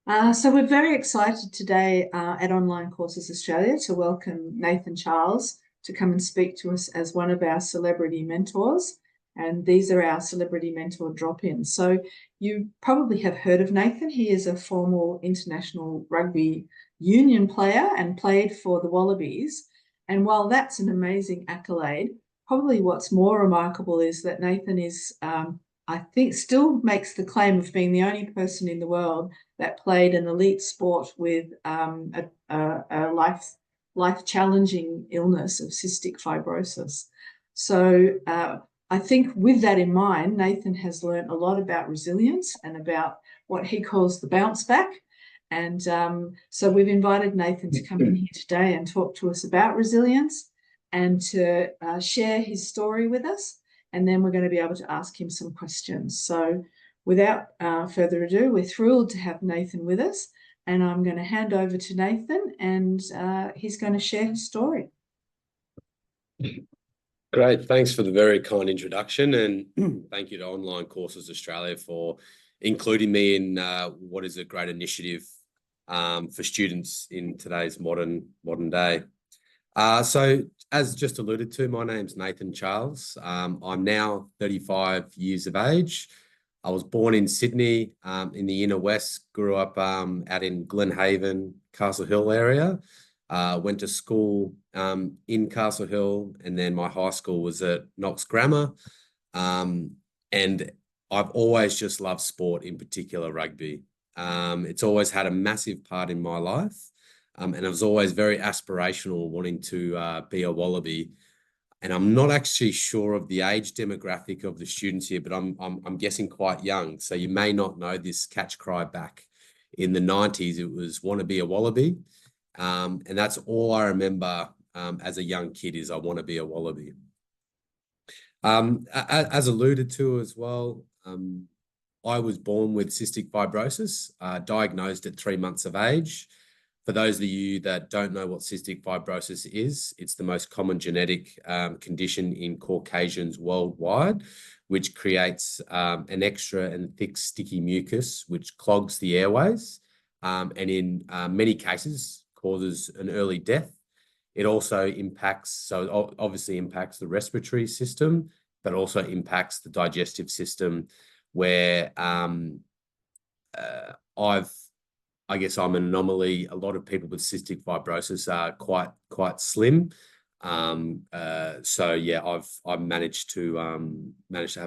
So we're very excited today at Online Courses Australia to welcome Nathan Charles to come and speak to us as one of our celebrity mentors. And these are our celebrity mentor drop-ins. So you probably have heard of Nathan. He is a former international rugby union player and played for the Wallabies. And while that's an amazing accolade, probably what's more remarkable is that Nathan is, I think, still makes the claim of being the only person in the world that played an elite sport with a life challenging illness of cystic fibrosis. So I think with that in mind, Nathan has learned a lot about resilience and about what he calls the bounce back. And so we've invited Nathan to come in here today and talk to us about resilience and to share his story with us. And then we're going to be able to ask him some questions. So without further ado, we're thrilled to have Nathan with us, and I'm going to hand over to Nathan, and he's going to share his story. Great. Thanks for the very kind introduction, and thank you to Online Courses Australia for including me in what is a great initiative for students in today's modern day. So as just alluded to, my name's Nathan Charles. I'm now 35 years of age. I was born in Sydney, in the inner west, grew up out in Glenhaven, Castle Hill area. Went to school in Castle Hill, and then my high school was at Knox Grammar. And I've always just loved sport, in particular rugby. It's always had a massive part in my life. And I was always very aspirational, wanting to be a Wallaby. And I'm not actually sure of the age demographic of the students here, but I'm guessing quite young. So you may not know this catch cry back in the 90s. It was "want to be a Wallaby," and that's all I remember as a young kid is "I want to be a Wallaby." As alluded to as well, I was born with cystic fibrosis, diagnosed at 3 months of age. For those of you that don't know what cystic fibrosis is, it's the most common genetic condition in Caucasians worldwide, which creates an extra and thick, sticky mucus, which clogs the airways, and in many cases causes an early death. It also impacts, obviously impacts the respiratory system, but also impacts the digestive system, where I guess I'm an anomaly. A lot of people with cystic fibrosis are quite slim. So yeah, I've managed to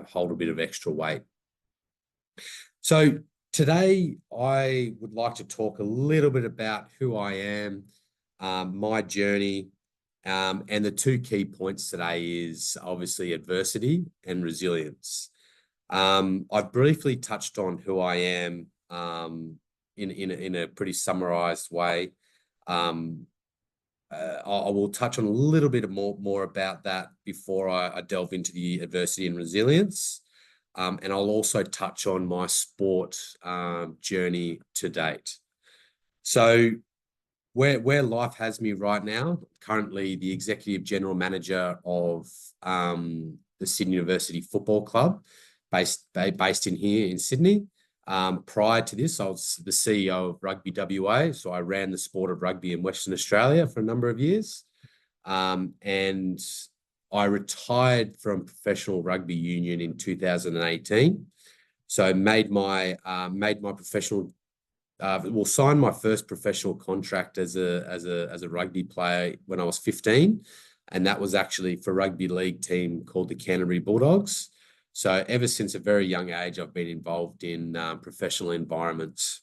hold a bit of extra weight. So today I would like to talk a little bit about who I am, my journey, and the two key points today is obviously adversity and resilience. I've briefly touched on who I am in a pretty summarized way. I will touch on a little bit more about that before I delve into the adversity and resilience. And I'll also touch on my sport journey to date. So where life has me right now, currently the executive general manager of the Sydney University Football Club, based in here in Sydney. Prior to this, I was the CEO of Rugby WA, so I ran the sport of rugby in Western Australia for a number of years. And I retired from professional rugby union in 2018. So made my professional, signed my first professional contract as a rugby player when I was 15, and that was actually for a rugby league team called the Canterbury Bulldogs. So ever since a very young age, I've been involved in professional environments.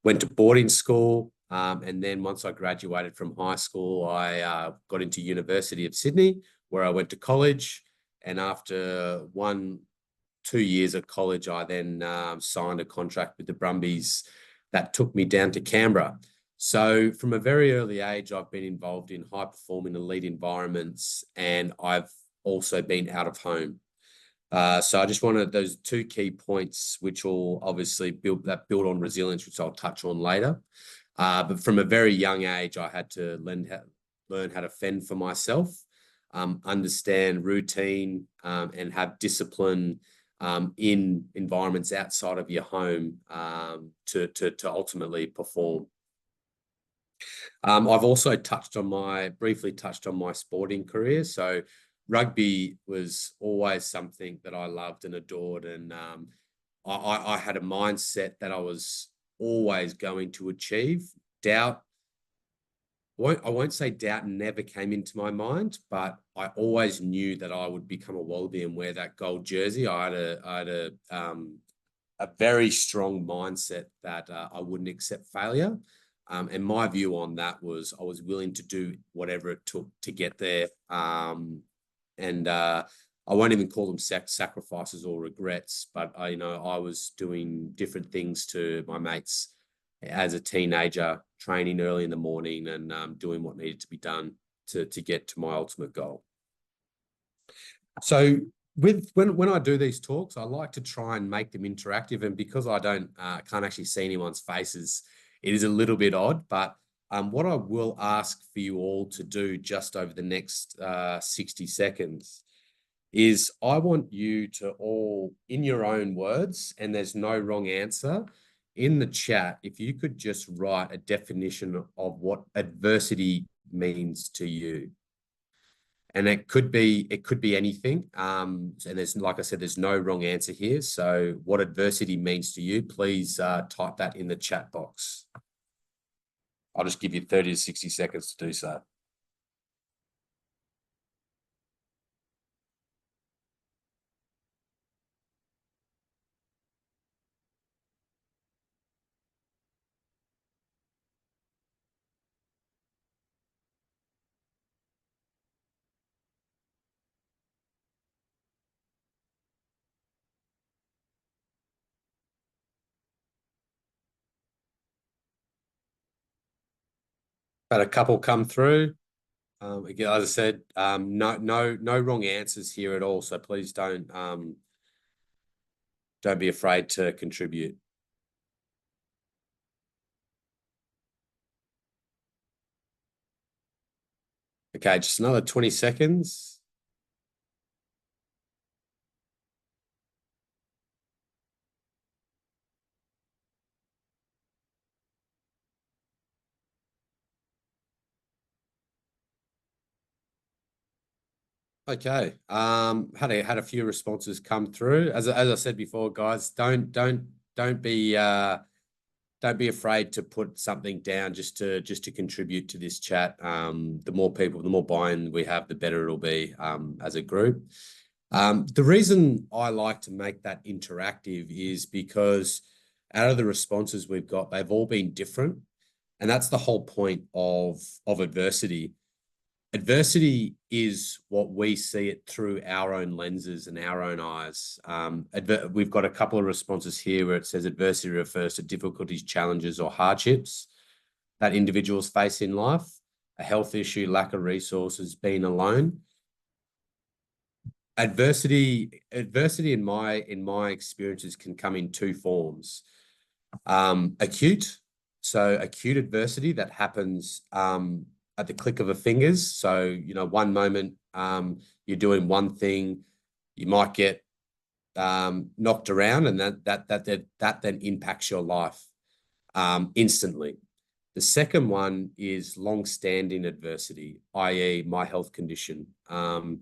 Went to boarding school, and then once I graduated from high school, I got into University of Sydney, where I went to college. And after 2 years at college, I then signed a contract with the Brumbies that took me down to Canberra. So from a very early age, I've been involved in high-performing elite environments, and I've also been out of home. So I just wanted those two key points, which will obviously build on resilience, which I'll touch on later. But from a very young age, I had to learn how to fend for myself, understand routine, and have discipline in environments outside of your home to ultimately perform. I've also briefly touched on my sporting career. So rugby was always something that I loved and adored. And I had a mindset that I was always going to achieve. I won't say doubt never came into my mind, but I always knew that I would become a Wallaby and wear that gold jersey. I had a very strong mindset that I wouldn't accept failure. And my view on that was I was willing to do whatever it took to get there. And I won't even call them sacrifices or regrets, but I was doing different things to my mates as a teenager, training early in the morning and doing what needed to be done to get to my ultimate goal. So when I do these talks, I like to try and make them interactive, and because I can't actually see anyone's faces, it is a little bit odd. But what I will ask for you all to do just over the next 60 seconds is I want you to all, in your own words, and there's no wrong answer, in the chat, if you could just write a definition of what adversity means to you. And it could be anything. And there's, like I said, there's no wrong answer here. So what adversity means to you, please type that in the chat box. I'll just give you 30 to 60 seconds to do so. Had a couple come through. Again, as I said, no wrong answers here at all. So please don't be afraid to contribute. Okay, just another 20 seconds. Okay. Had a few responses come through. As I said before, guys, don't be afraid to put something down just to contribute to this chat. The more people, the more buy-in we have, the better it'll be as a group. The reason I like to make that interactive is because out of the responses we've got, they've all been different. And that's the whole point of adversity. Adversity is what we see it through our own lenses and our own eyes. We've got a couple of responses here where it says adversity refers to difficulties, challenges, or hardships that individuals face in life, a health issue, lack of resources, being alone. Adversity in my experiences can come in two forms. Acute adversity that happens at the click of a fingers. So, one moment you're doing one thing, you might get knocked around, and that then impacts your life instantly. The second one is long-standing adversity, i.e. my health condition. I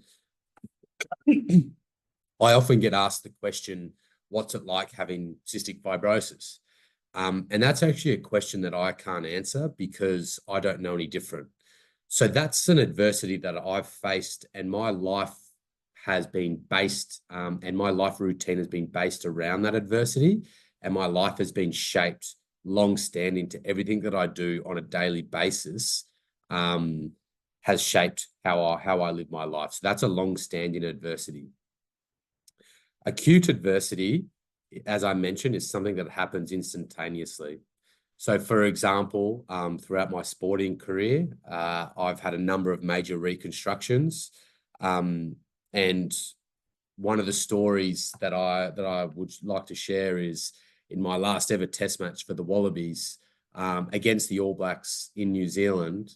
often get asked the question, what's it like having cystic fibrosis? And that's actually a question that I can't answer because I don't know any different. So that's an adversity that I've faced, and my life has been based, and my life routine has been based around that adversity, and my life has been shaped long-standing to everything that I do on a daily basis, has shaped how I live my life. So that's a long-standing adversity. Acute adversity, as I mentioned, is something that happens instantaneously. So, for example, throughout my sporting career, I've had a number of major reconstructions, and one of the stories that I would like to share is in my last ever Test match for the Wallabies against the All Blacks in New Zealand.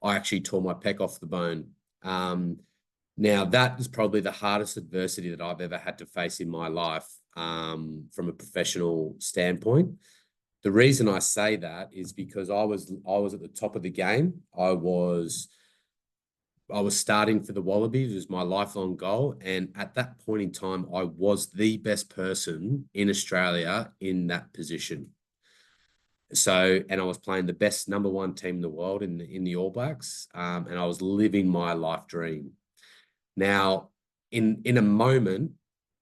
I actually tore my pec off the bone. Now, that is probably the hardest adversity that I've ever had to face in my life, from a professional standpoint. The reason I say that is because I was at the top of the game. I was starting for the Wallabies. It was my lifelong goal. And at that point in time, I was the best person in Australia in that position. So, and I was playing the best number one team in the world in the All Blacks. And I was living my life dream. Now, in a moment,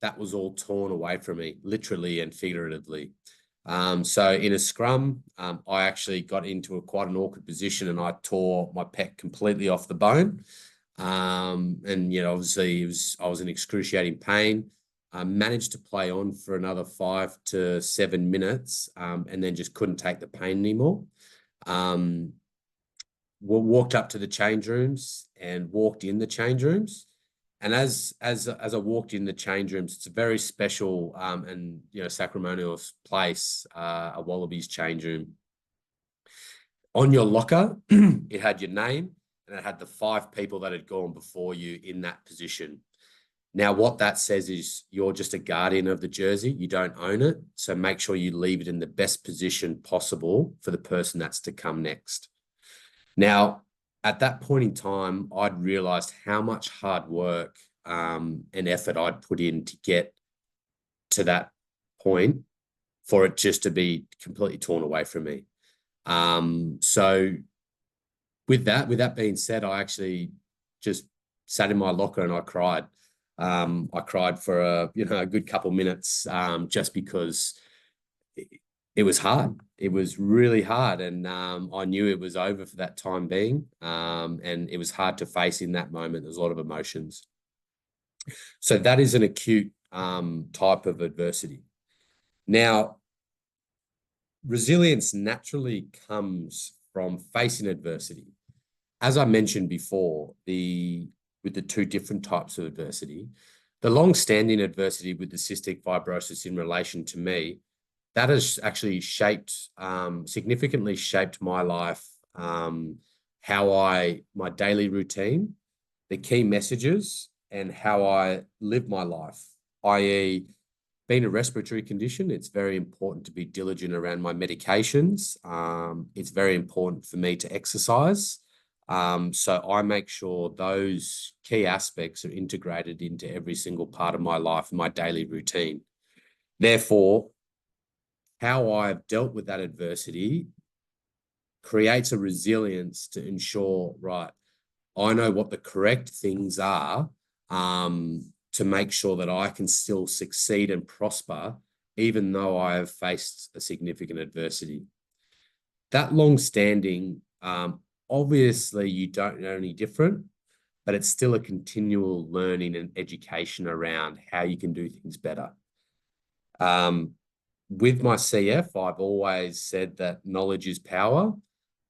that was all torn away from me, literally and figuratively. So in a scrum, I actually got into quite an awkward position, and I tore my pec completely off the bone. And obviously I was in excruciating pain. I managed to play on for another 5 to 7 minutes, and then just couldn't take the pain anymore. Walked up to the change rooms and walked in the change rooms. And as I walked in the change rooms, it's a very special and ceremonial place, a Wallabies change room. On your locker, it had your name, and it had the 5 people that had gone before you in that position. Now, what that says is you're just a guardian of the jersey. You don't own it. So make sure you leave it in the best position possible for the person that's to come next. Now, at that point in time, I'd realized how much hard work and effort I'd put in to get to that point for it just to be completely torn away from me. So with that being said, I actually just sat in my locker and I cried. I cried for a good couple minutes, just because it was hard. It was really hard. And I knew it was over for that time being. And it was hard to face in that moment. There's a lot of emotions. So that is an acute type of adversity. Now, resilience naturally comes from facing adversity. As I mentioned before, with the 2 different types of adversity, the long-standing adversity with the cystic fibrosis in relation to me, that has actually significantly shaped my life, my daily routine, the key messages, and how I live my life, i.e., being a respiratory condition, it's very important to be diligent around my medications. It's very important for me to exercise. So I make sure those key aspects are integrated into every single part of my life and my daily routine. Therefore, how I've dealt with that adversity creates a resilience to ensure, right, I know what the correct things are, to make sure that I can still succeed and prosper, even though I have faced a significant adversity. That long-standing, obviously you don't know any different, but it's still a continual learning and education around how you can do things better. With my CF, I've always said that knowledge is power.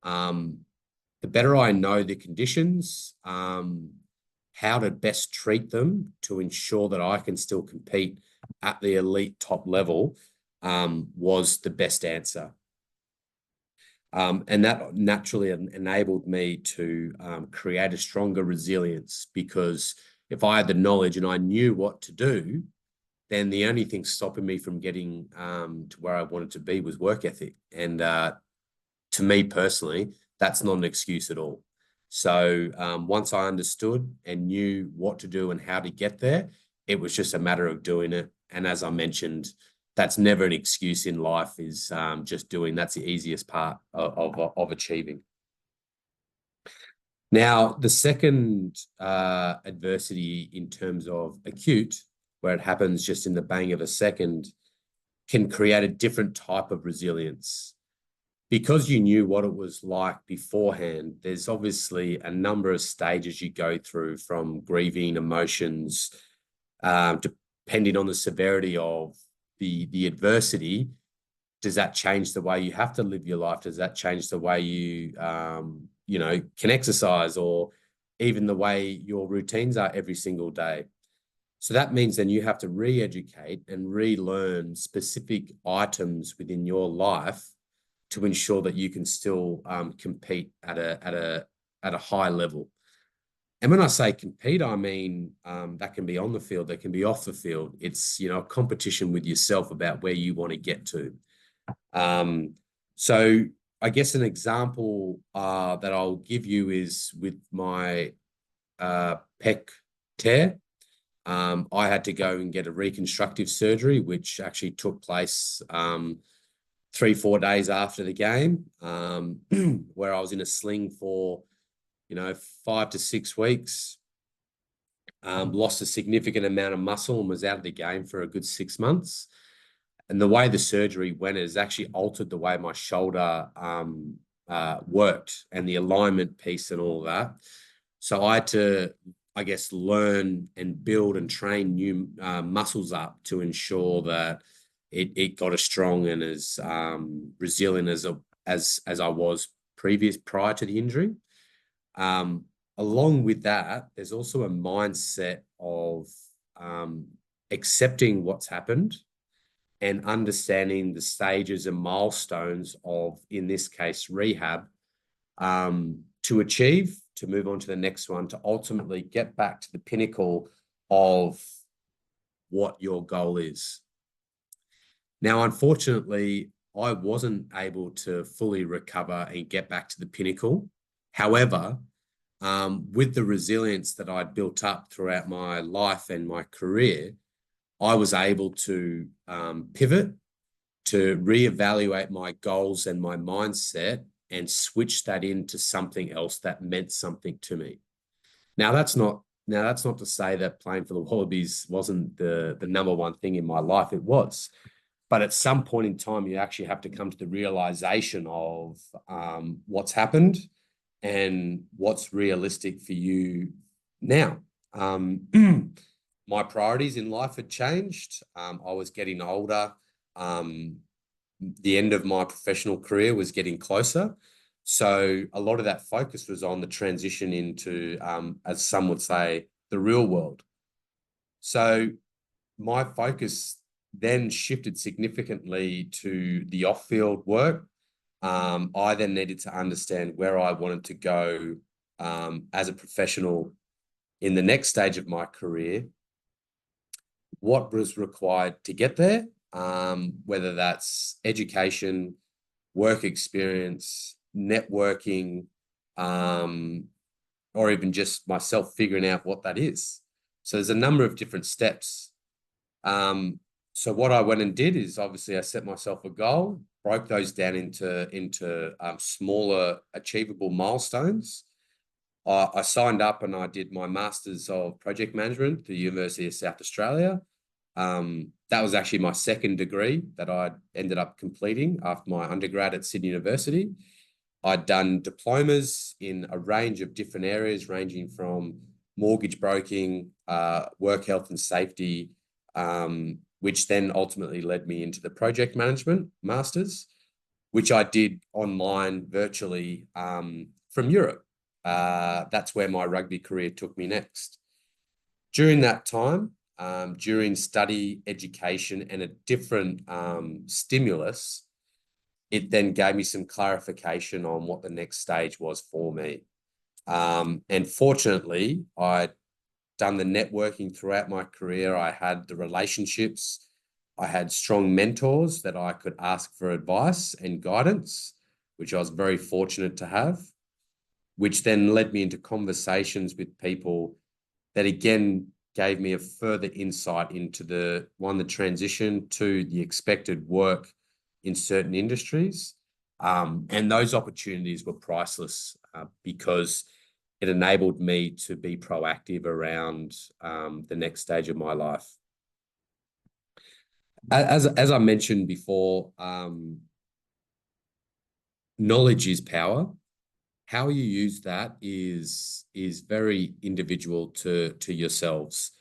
The better I know the conditions, how to best treat them to ensure that I can still compete at the elite top level, was the best answer. And that naturally enabled me to create a stronger resilience, because if I had the knowledge and I knew what to do, then the only thing stopping me from getting to where I wanted to be was work ethic. And to me personally, that's not an excuse at all. So once I understood and knew what to do and how to get there, it was just a matter of doing it. And as I mentioned, that's never an excuse in life, is just doing. That's the easiest part of achieving. Now, the second adversity in terms of acute, where it happens just in the bang of a second, can create a different type of resilience. Because you knew what it was like beforehand, there's obviously a number of stages you go through, from grieving, emotions, depending on the severity of the adversity. Does that change the way you have to live your life? Does that change the way you can exercise, or even the way your routines are every single day? So that means then you have to re-educate and relearn specific items within your life to ensure that you can still compete at a high level. And when I say compete, I mean that can be on the field, that can be off the field. It's, you know, a competition with yourself about where you want to get to. So I guess an example that I'll give you is with my pec tear. I had to go and get a reconstructive surgery, which actually took place 3-4 days after the game, where I was in a sling for, you know, 5 to 6 weeks. Lost a significant amount of muscle and was out of the game for a good 6 months. And the way the surgery went has actually altered the way my shoulder worked and the alignment piece and all that. So I had to, I guess, learn and build and train new muscles up to ensure that it got as strong and as resilient as I was prior to the injury. Along with that, there's also a mindset of accepting what's happened and understanding the stages and milestones of, in this case, rehab, to achieve, to move on to the next one, to ultimately get back to the pinnacle of what your goal is. Now, unfortunately, I wasn't able to fully recover and get back to the pinnacle. However, with the resilience that I'd built up throughout my life and my career, I was able to pivot, to reevaluate my goals and my mindset and switch that into something else that meant something to me. Now, that's not to say that playing for the Wallabies wasn't the number one thing in my life. It was. But at some point in time, you actually have to come to the realization of what's happened and what's realistic for you now. My priorities in life had changed. I was getting older. The end of my professional career was getting closer. So a lot of that focus was on the transition into, as some would say, the real world. So my focus then shifted significantly to the off-field work. I then needed to understand where I wanted to go as a professional in the next stage of my career, what was required to get there, whether that's education, work experience, networking, or even just myself figuring out what that is. So there's a number of different steps. So what I went and did is, obviously I set myself a goal, broke those down into smaller achievable milestones. I signed up and I did my Masters of Project Management at the University of South Australia. That was actually my second degree that I ended up completing after my undergrad at Sydney University. I'd done diplomas in a range of different areas, ranging from mortgage broking, work health and safety, which then ultimately led me into the project management masters, which I did online virtually from Europe. That's where my rugby career took me next. During that time, during study, education, and a different stimulus, it then gave me some clarification on what the next stage was for me. And fortunately, I'd done the networking throughout my career. I had the relationships. I had strong mentors that I could ask for advice and guidance, which I was very fortunate to have, which then led me into conversations with people that again gave me a further insight into the transition to the expected work in certain industries. And those opportunities were priceless because it enabled me to be proactive around the next stage of my life. As I mentioned before, knowledge is power. How you use that is very individual to yourselves.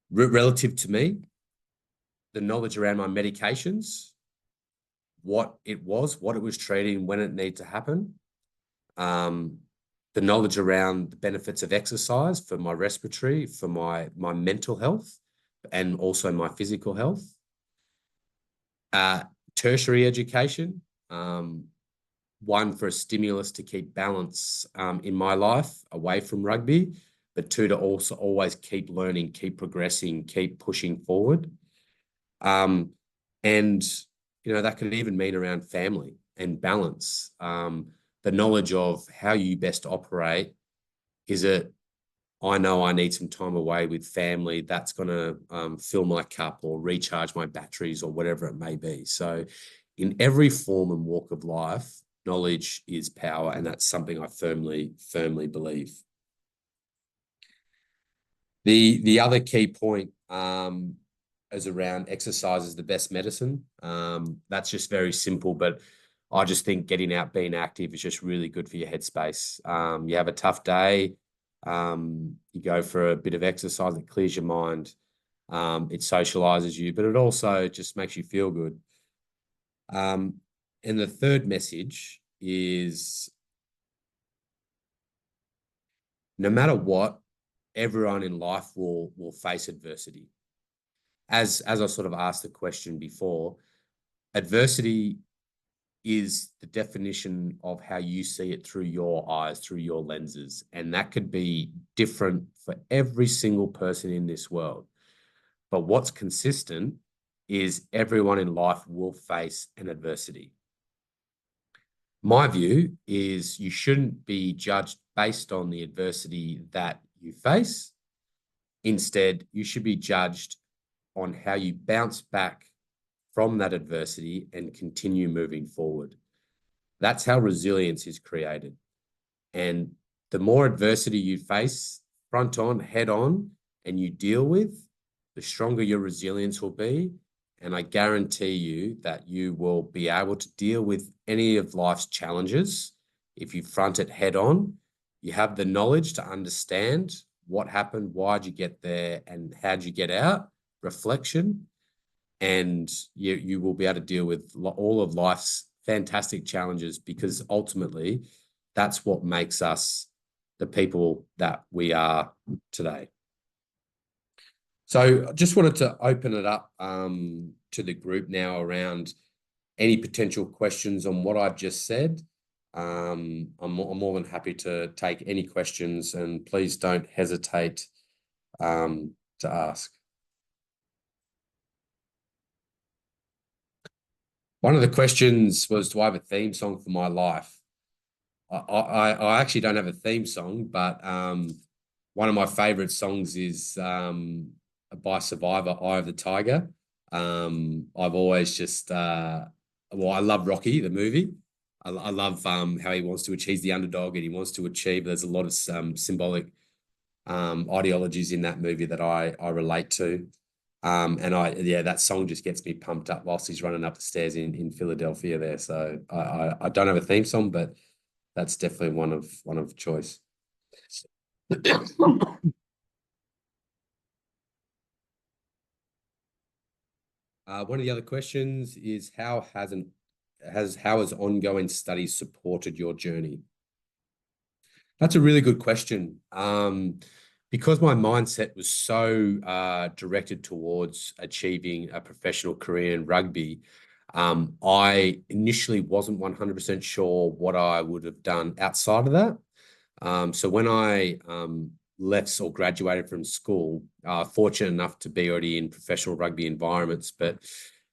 Relative to me, the knowledge around my medications, what it was treating, when it needed to happen, the knowledge around the benefits of exercise for my respiratory, for my mental health, and also my physical health. Tertiary education, one, for a stimulus to keep balance in my life away from rugby, but two, to also always keep learning, keep progressing, keep pushing forward. And, that could even mean around family and balance. The knowledge of how you best operate. Is it, I know I need some time away with family that's going to fill my cup or recharge my batteries or whatever it may be. So in every form and walk of life, knowledge is power, and that's something I firmly believe. The other key point is around exercise is the best medicine. That's just very simple, but I just think getting out, being active is just really good for your headspace. You have a tough day, you go for a bit of exercise, it clears your mind, it socializes you, but it also just makes you feel good. And the third message is, no matter what, everyone in life will face adversity. As I sort of asked the question before, adversity is the definition of how you see it through your eyes, through your lenses. And that could be different for every single person in this world. But what's consistent is everyone in life will face an adversity. My view is you shouldn't be judged based on the adversity that you face. Instead, you should be judged on how you bounce back from that adversity and continue moving forward. That's how resilience is created. And the more adversity you face front on, head on, and you deal with, the stronger your resilience will be. And I guarantee you that you will be able to deal with any of life's challenges if you front it head on. You have the knowledge to understand what happened, why'd you get there, and how'd you get out, reflection, and you will be able to deal with all of life's fantastic challenges, because ultimately that's what makes us the people that we are today. So I just wanted to open it up to the group now around any potential questions on what I've just said. I'm more than happy to take any questions, and please don't hesitate to ask. One of the questions was, do I have a theme song for my life? I actually don't have a theme song, but one of my favorite songs is by Survivor, Eye of the Tiger. I've always just, I love Rocky, the movie. I love how he wants to achieve, he's the underdog and he wants to achieve. There's a lot of symbolic ideologies in that movie that I relate to. And that song just gets me pumped up whilst he's running up the stairs in Philadelphia there. So I don't have a theme song, but that's definitely one of choice. One of the other questions is, how has ongoing studies supported your journey? That's a really good question. Because my mindset was so directed towards achieving a professional career in rugby, I initially wasn't 100% sure what I would have done outside of that. So when I left or graduated from school, fortunate enough to be already in professional rugby environments, but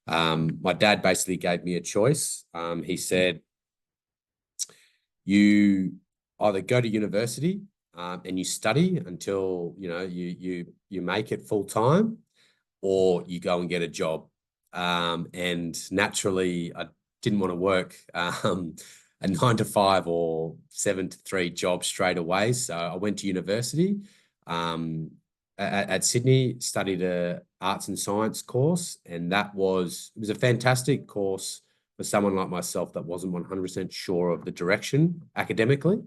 my dad basically gave me a choice. He said, you either go to university and you study until you make it full time, or you go and get a job. And naturally, I didn't want to work a 9 to 5 or 7 to 3 job straight away. So I went to university at Sydney, studied a arts and science course, and it was a fantastic course for someone like myself that wasn't 100% sure of the direction academically.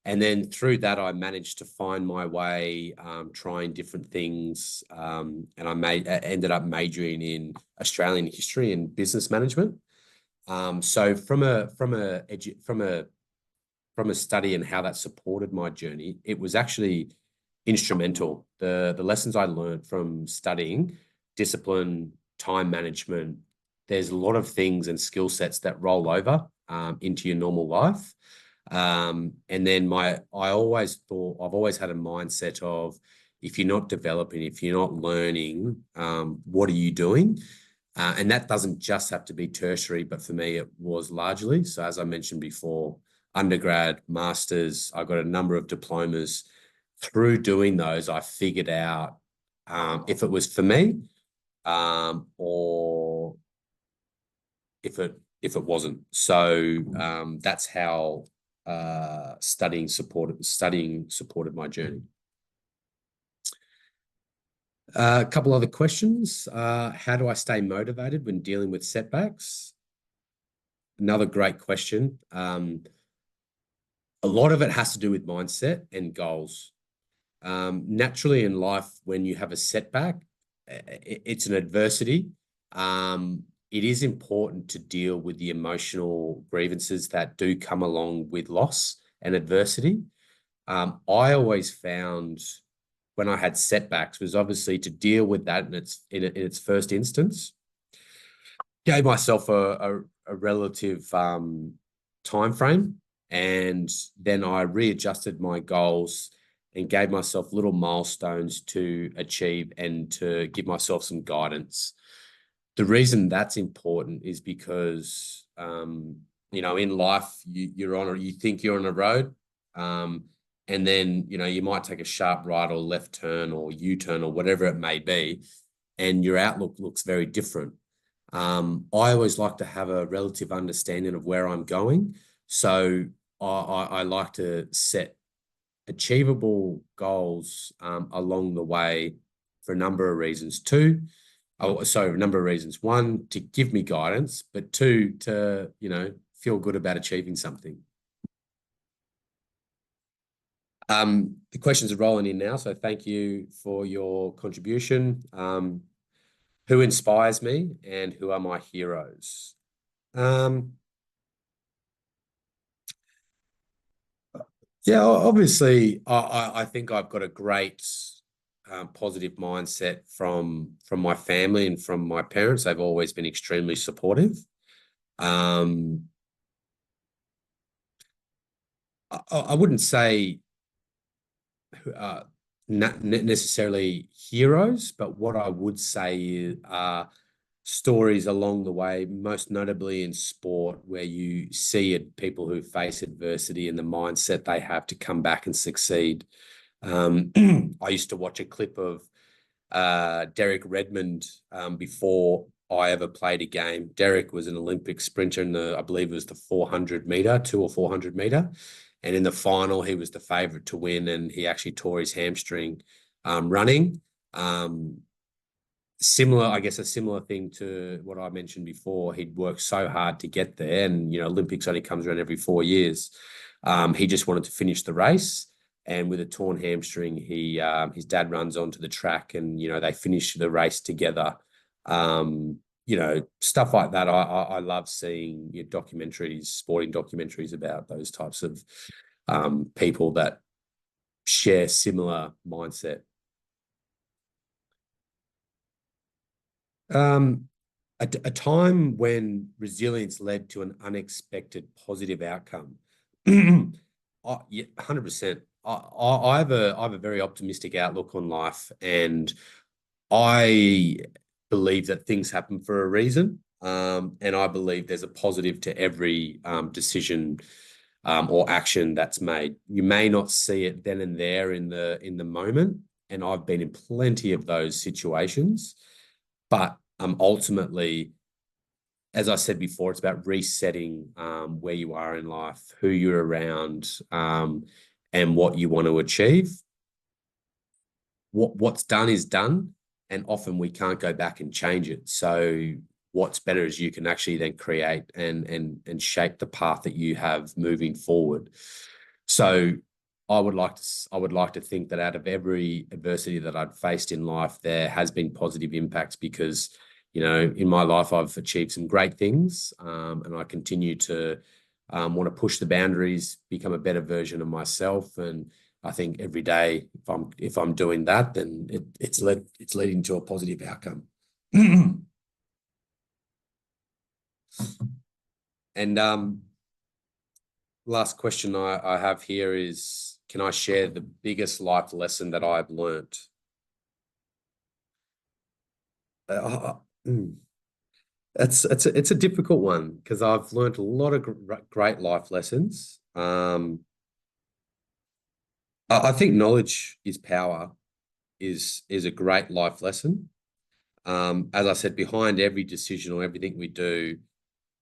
And then through that, I managed to find my way, trying different things, and I ended up majoring in Australian history and business management. So from a study and how that supported my journey, it was actually instrumental. The lessons I learned from studying, discipline, time management, there's a lot of things and skill sets that roll over into your normal life. And then I've always had a mindset of, if you're not developing, if you're not learning, what are you doing? And that doesn't just have to be tertiary, but for me, it was largely. So as I mentioned before, undergrad, masters, I got a number of diplomas. Through doing those, I figured out if it was for me, or if it wasn't. So that's how studying supported my journey. A couple other questions. How do I stay motivated when dealing with setbacks? Another great question. A lot of it has to do with mindset and goals. Naturally in life, when you have a setback, it's an adversity. It is important to deal with the emotional grievances that do come along with loss and adversity. I always found, when I had setbacks, was obviously to deal with that in its first instance. Gave myself a relative time frame, and then I readjusted my goals and gave myself little milestones to achieve and to give myself some guidance. The reason that's important is because in life you think you're on a road, and then you might take a sharp right or left turn or U-turn or whatever it may be, and your outlook looks very different. I always like to have a relative understanding of where I'm going, so I like to set achievable goals along the way for a number of reasons. A number of reasons. One, to give me guidance, but two, to feel good about achieving something. The questions are rolling in now, so thank you for your contribution. Who inspires me and who are my heroes? Yeah, obviously, I think I've got a great positive mindset from my family and from my parents. They've always been extremely supportive. I wouldn't say not necessarily heroes, but what I would say are stories along the way, most notably in sport, where you see people who face adversity and the mindset they have to come back and succeed. I used to watch a clip of Derek Redmond before I ever played a game. Derek was an Olympic sprinter in I believe it was the 400 meter, 2 or 400 meter. And in the final, he was the favorite to win, and he actually tore his hamstring running. A similar thing to what I mentioned before. He'd worked so hard to get there, and Olympics only comes around every 4 years. He just wanted to finish the race, and with a torn hamstring, his dad runs onto the track, and they finish the race together. Stuff like that. I love seeing sporting documentaries about those types of people that share similar mindset. A time when resilience led to an unexpected positive outcome. Yeah, 100%. I have a very optimistic outlook on life, and I believe that things happen for a reason. And I believe there's a positive to every decision or action that's made. You may not see it then and there in the moment, and I've been in plenty of those situations. But ultimately, as I said before, it's about resetting where you are in life, who you're around, and what you want to achieve. What's done is done, and often we can't go back and change it. So what's better is you can actually then create and shape the path that you have moving forward. So I would like to think that out of every adversity that I've faced in life, there has been positive impacts, because in my life I've achieved some great things, and I continue to want to push the boundaries, become a better version of myself. And I think every day, if I'm doing that, then it's leading to a positive outcome. And last question I have here is, can I share the biggest life lesson that I've learnt? It's a difficult one because I've learnt a lot of great life lessons. I think knowledge is power is a great life lesson. As I said, behind every decision or everything we do,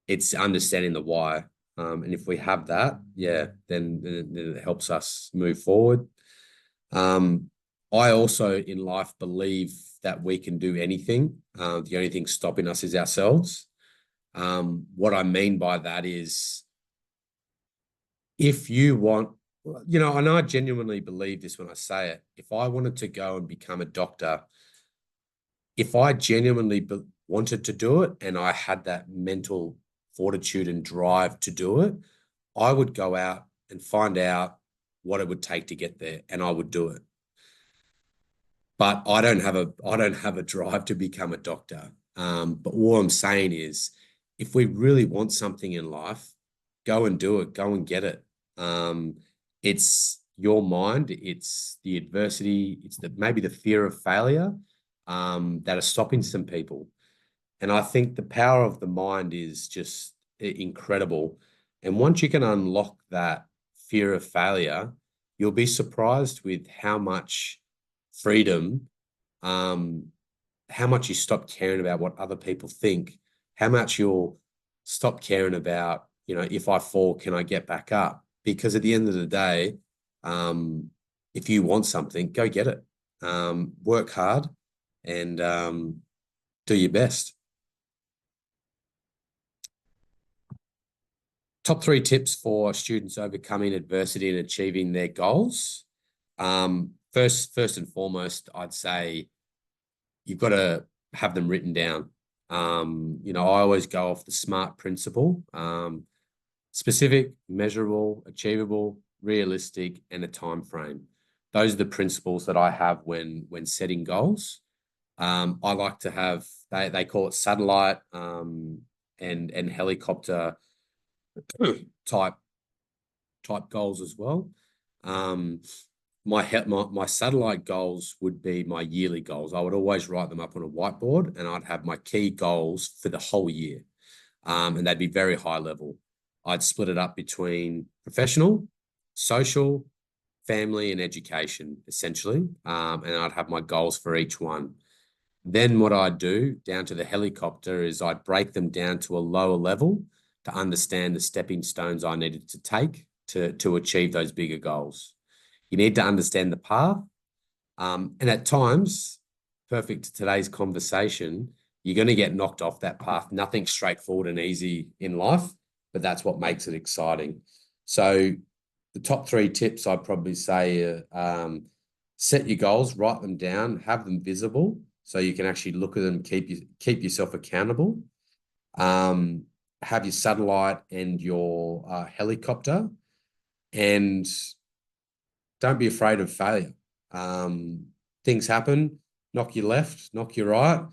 it's understanding the why. And if we have that, yeah, then it helps us move forward. I also in life believe that we can do anything. The only thing stopping us is ourselves. What I mean by that is, if you want, and I genuinely believe this when I say it, if I wanted to go and become a doctor, if I genuinely wanted to do it and I had that mental fortitude and drive to do it, I would go out and find out what it would take to get there, and I would do it. But I don't have a drive to become a doctor. But all I'm saying is, if we really want something in life, go and do it, go and get it. It's your mind, it's the adversity, it's maybe the fear of failure that are stopping some people. And I think the power of the mind is just incredible. And once you can unlock that fear of failure, you'll be surprised with how much freedom, how much you stop caring about what other people think, how much you'll stop caring about, if I fall, can I get back up? Because at the end of the day, if you want something, go get it. Work hard and do your best. Top 3 tips for students overcoming adversity and achieving their goals. First and foremost, I'd say you've got to have them written down. I always go off the SMART principle: specific, measurable, achievable, realistic, and a time frame. Those are the principles that I have when setting goals. I like to have, they call it satellite and helicopter type goals as well. My satellite goals would be my yearly goals. I would always write them up on a whiteboard, and I'd have my key goals for the whole year. And they'd be very high level. I'd split it up between professional, social, family, and education, essentially. And I'd have my goals for each one. Then what I'd do down to the helicopter is I'd break them down to a lower level to understand the stepping stones I needed to take to achieve those bigger goals. You need to understand the path. And at times, perfect to today's conversation, you're going to get knocked off that path. Nothing's straightforward and easy in life, but that's what makes it exciting. So the top 3 tips I'd probably say are, set your goals, write them down, have them visible so you can actually look at them, keep yourself accountable. Have your satellite and your helicopter, and don't be afraid of failure. Things happen, knock you left, knock you right,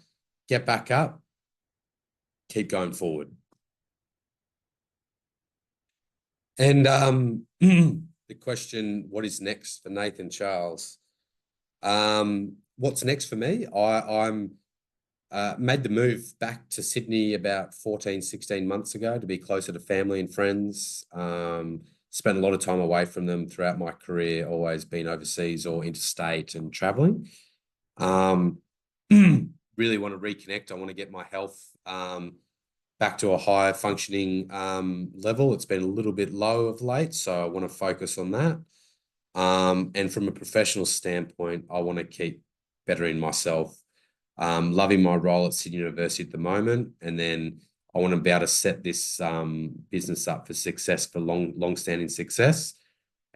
get back up, keep going forward. And the question, what is next for Nathan Charles? What's next for me? I'm made the move back to Sydney about 14, 16 months ago to be closer to family and friends. Spent a lot of time away from them throughout my career, always been overseas or interstate and traveling. Really want to reconnect. I want to get my health back to a higher functioning level. It's been a little bit low of late, so I want to focus on that. And from a professional standpoint, I want to keep bettering myself. Loving my role at Sydney University at the moment, and then I want to be able to set this business up for success, for long-standing success,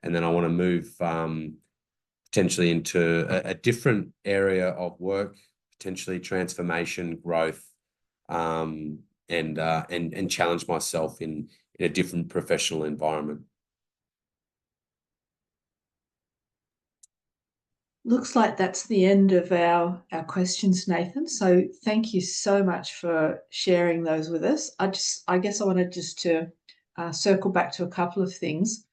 and then I want to move potentially into a different area of work, potentially transformation, growth, and challenge myself in a different professional environment. Looks like that's the end of our questions, Nathan. So thank you so much for sharing those with us. I guess I wanted just to circle back to a couple of things,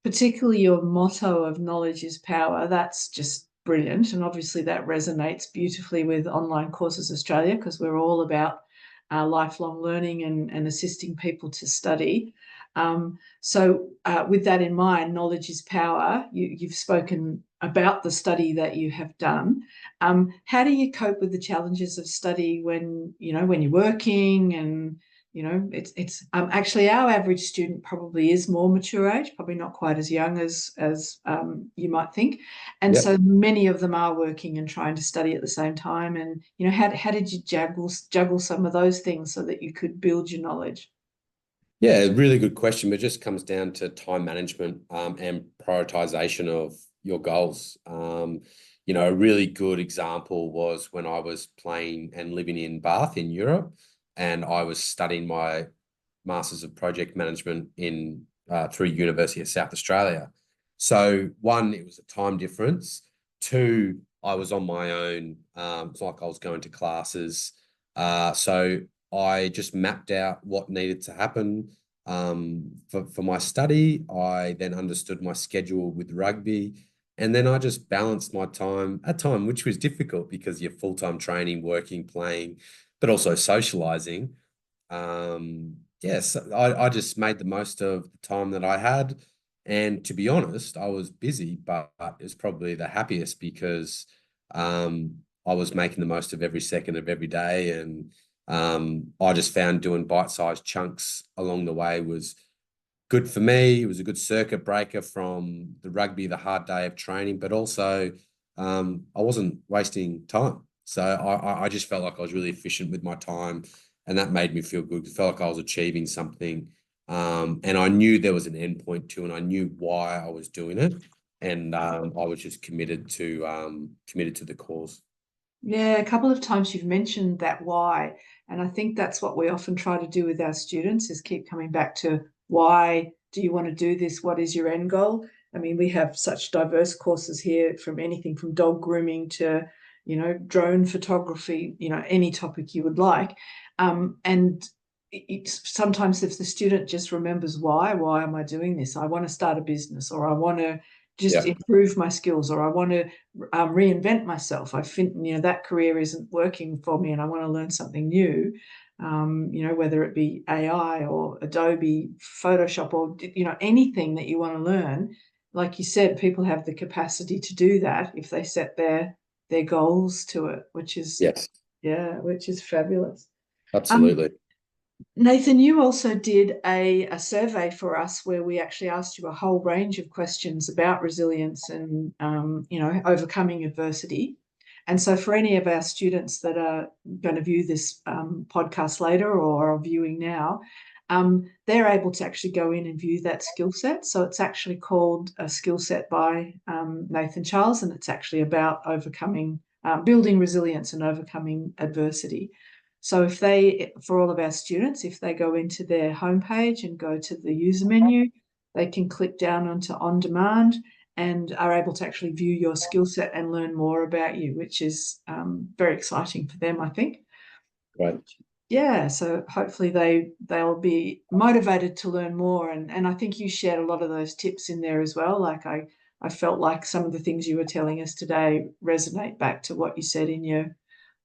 particularly your motto of knowledge is power. That's just brilliant. And obviously that resonates beautifully with Online Courses Australia, because we're all about lifelong learning and assisting people to study. So with that in mind, knowledge is power. You've spoken about the study that you have done. How do you cope with the challenges of study when you're working and it's actually our average student probably is more mature age, probably not quite as young as you might think, and Yep. so many of them are working and trying to study at the same time. And how did you juggle some of those things so that you could build your knowledge? Yeah, really good question. But it just comes down to time management and prioritization of your goals. A really good example was when I was playing and living in Bath in Europe, and I was studying my Masters of Project Management in through University of South Australia. So one, it was a time difference. Two, I was on my own. It's like I was going to classes. So I just mapped out what needed to happen for my study. I then understood my schedule with rugby. And then I just balanced my time at time, which was difficult because you're full-time training, working, playing, but also socializing. Yes, I just made the most of the time that I had. And to be honest, I was busy, but it was probably the happiest because I was making the most of every second of every day. And I just found doing bite-sized chunks along the way was good for me. It was a good circuit breaker from the rugby, the hard day of training, but also I wasn't wasting time. So I just felt like I was really efficient with my time, and that made me feel good. It felt like I was achieving something. And I knew there was an end point to, and I knew why I was doing it. And I was just committed to the cause. Yeah, a couple of times you've mentioned that why, and I think that's what we often try to do with our students is keep coming back to why do you want to do this? What is your end goal? I mean, we have such diverse courses here, from anything from dog grooming to, drone photography, any topic you would like. And it's sometimes if the student just remembers why am I doing this? I want to start a business, or I want to just Yeah. improve my skills, or I want to reinvent myself. I think that career isn't working for me, and I want to learn something new. Whether it be AI or Adobe Photoshop, or anything that you want to learn. Like you said, people have the capacity to do that if they set their goals to it, which is Yes, which is fabulous. Um, absolutely. Nathan, you also did a survey for us where we actually asked you a whole range of questions about resilience and overcoming adversity. And so, for any of our students that are going to view this podcast later or are viewing now, they're able to actually go in and view that skill set. So it's actually called a skill set by Nathan Charles, and it's actually about overcoming, building resilience and overcoming adversity. So if for all of our students, if they go into their homepage and go to the user menu, they can click down onto On Demand and are able to actually view your skill set and learn more about you, which is very exciting for them, I think. Right. Yeah, so hopefully they'll be motivated to learn more. And I think you shared a lot of those tips in there as well. Like I felt like some of the things you were telling us today resonate back to what you said in your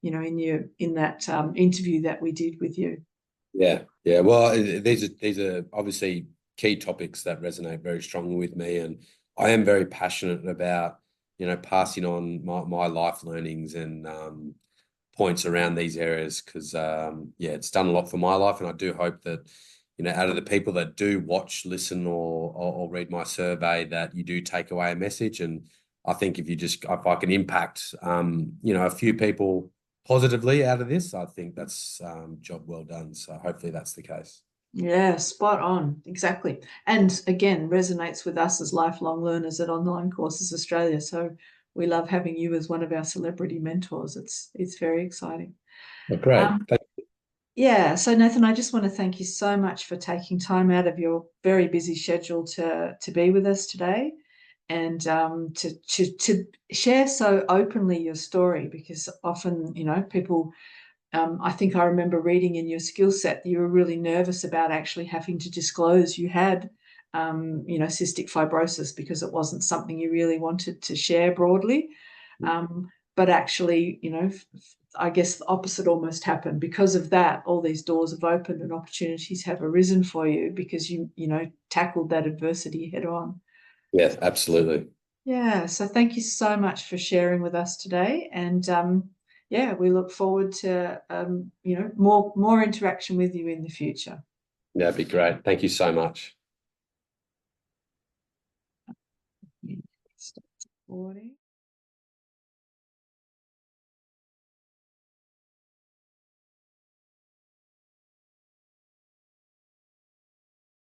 in that interview that we did with you. Yeah, yeah. Well, these are obviously key topics that resonate very strongly with me, and I am very passionate about passing on my life learnings and points around these areas because yeah, it's done a lot for my life, and I do hope that out of the people that do watch, listen, or read my survey, that you do take away a message. And I think if I can impact a few people positively out of this, I think that's job well done. So hopefully that's the case. Yeah, spot on. Exactly. And again, resonates with us as lifelong learners at Online Courses Australia. So we love having you as one of our celebrity mentors. It's very exciting. Oh, great. Um, yeah, so Nathan, I just want to thank you so much for taking time out of your very busy schedule to be with us today, and to share so openly your story, because often people I think I remember reading in your skill set that you were really nervous about actually having to disclose you had, cystic fibrosis, because it wasn't something you really wanted to share broadly. But actually, I guess the opposite almost happened. Because of that, all these doors have opened and opportunities have arisen for you because you tackled that adversity head on. Yes, absolutely. Yeah, so thank you so much for sharing with us today, and yeah, we look forward to more interaction with you in the future. That'd be great. Thank you so much. Stop recording.